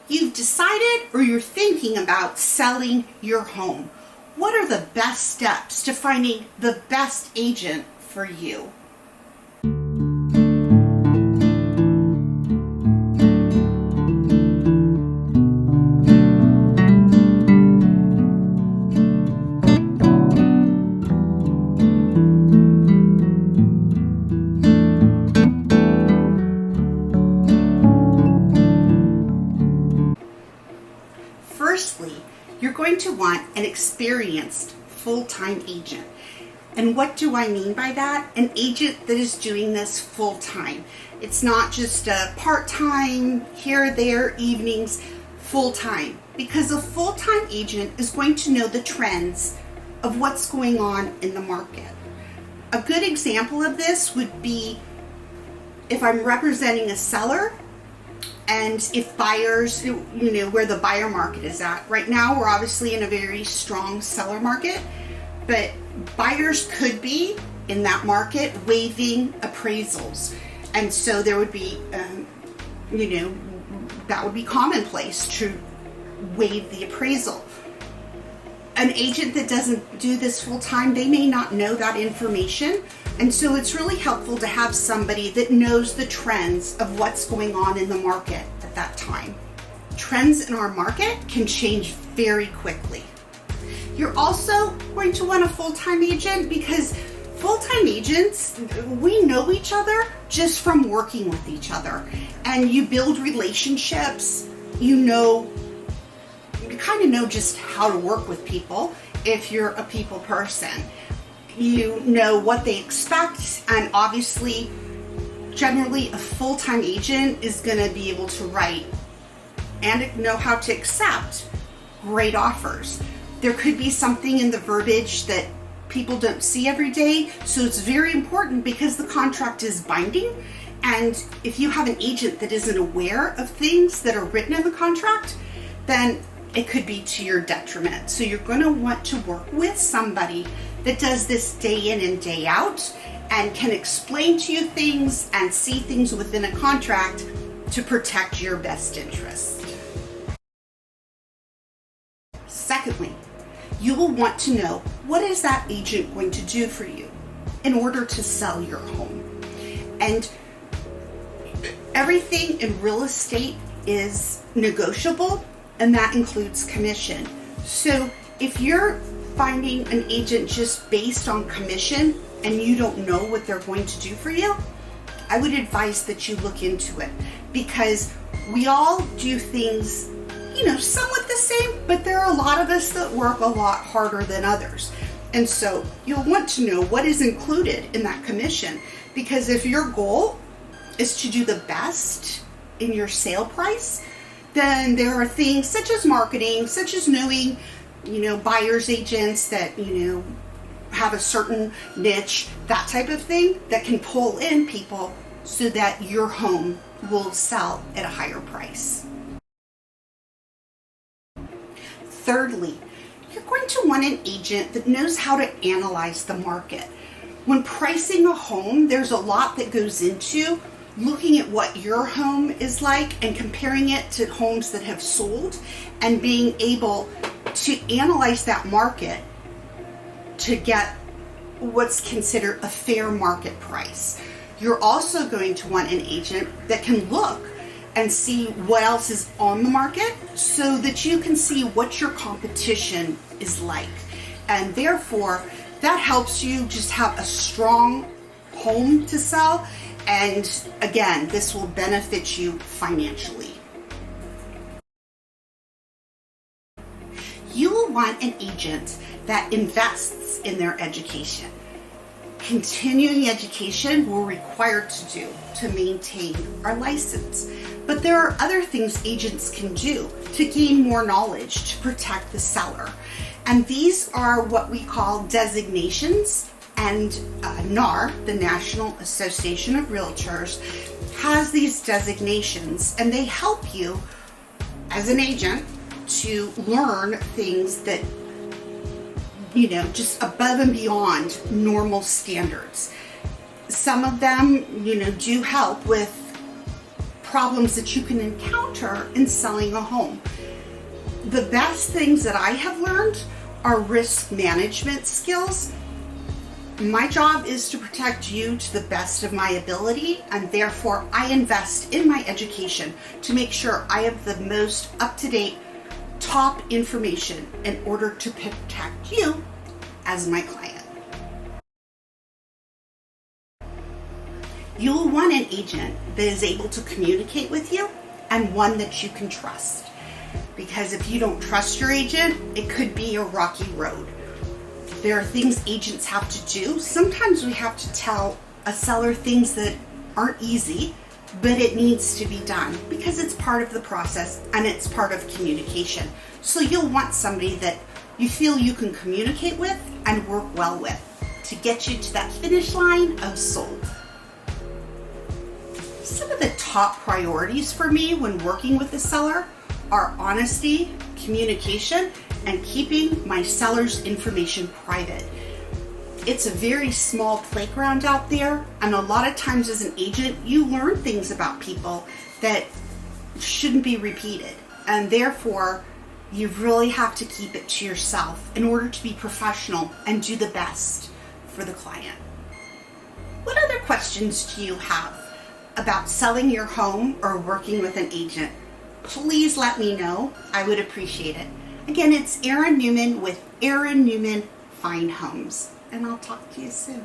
You've decided or you're thinking about selling your home. What are the best steps to finding the best agent for you? Firstly, you're going to want an experienced full-time agent. And what do I mean by that? An agent that is doing this full-time. It's not just a part-time, here, there, evenings, full-time. Because a full-time agent is going to know the trends of what's going on in the market. A good example of this would be if I'm representing a seller, and if buyers, where the buyer market is at. Right now, we're obviously in a very strong seller market, but buyers could be in that market waiving appraisals. And so there would be, that would be commonplace to waive the appraisal. An agent that doesn't do this full time, they may not know that information. And so it's really helpful to have somebody that knows the trends of what's going on in the market at that time. Trends in our market can change very quickly. You're also going to want a full-time agent because full-time agents, we know each other just from working with each other. And you build relationships, you kind of know just how to work with people if you're a people person. You know what they expect, and obviously, generally a full-time agent is going to be able to write and know how to accept great offers. There could be something in the verbiage that people don't see every day, so it's very important because the contract is binding, and if you have an agent that isn't aware of things that are written in the contract, then it could be to your detriment. So you're going to want to work with somebody that does this day in and day out and can explain to you things and see things within a contract to protect your best interest. Secondly, you will want to know what is that agent going to do for you in order to sell your home. And everything in real estate is negotiable, and that includes commission. So if you're finding an agent just based on commission and you don't know what they're going to do for you, I would advise that you look into it, because we all do things, somewhat the same, but there are a lot of us that work a lot harder than others. And so you'll want to know what is included in that commission, because if your goal is to do the best in your sale price, then there are things such as marketing, such as knowing, buyer's agents that, have a certain niche, that type of thing that can pull in people so that your home will sell at a higher price. Thirdly, you're going to want an agent that knows how to analyze the market. When pricing a home, there's a lot that goes into looking at what your home is like and comparing it to homes that have sold and being able to analyze that market to get what's considered a fair market price. You're also going to want an agent that can look and see what else is on the market so that you can see what your competition is like. And therefore, that helps you just have a strong home to sell. And again, this will benefit you financially. You will want an agent that invests in their education. Continuing education we're required to do to maintain our license. But there are other things agents can do to gain more knowledge to protect the seller. And these are what we call designations. And NAR, the National Association of Realtors, has these designations, and they help you as an agent to learn things that, just above and beyond normal standards. Some of them, do help with problems that you can encounter in selling a home. The best things that I have learned are risk management skills. My job is to protect you to the best of my ability, and therefore I invest in my education to make sure I have the most up-to-date, top information in order to protect you as my client. You'll want an agent that is able to communicate with you and one that you can trust. Because if you don't trust your agent, it could be a rocky road. There are things agents have to do. Sometimes we have to tell a seller things that aren't easy, but it needs to be done because it's part of the process and it's part of communication. So you'll want somebody that you feel you can communicate with and work well with to get you to that finish line of sold. Some of the top priorities for me when working with a seller are honesty, communication, and keeping my seller's information private. It's a very small playground out there, and a lot of times as an agent, you learn things about people that shouldn't be repeated, and therefore you really have to keep it to yourself in order to be professional and do the best for the client. What other questions do you have about selling your home or working with an agent? Please let me know. I would appreciate it. Again, it's Erin Newman with Erin Newman Fine Homes, and I'll talk to you soon.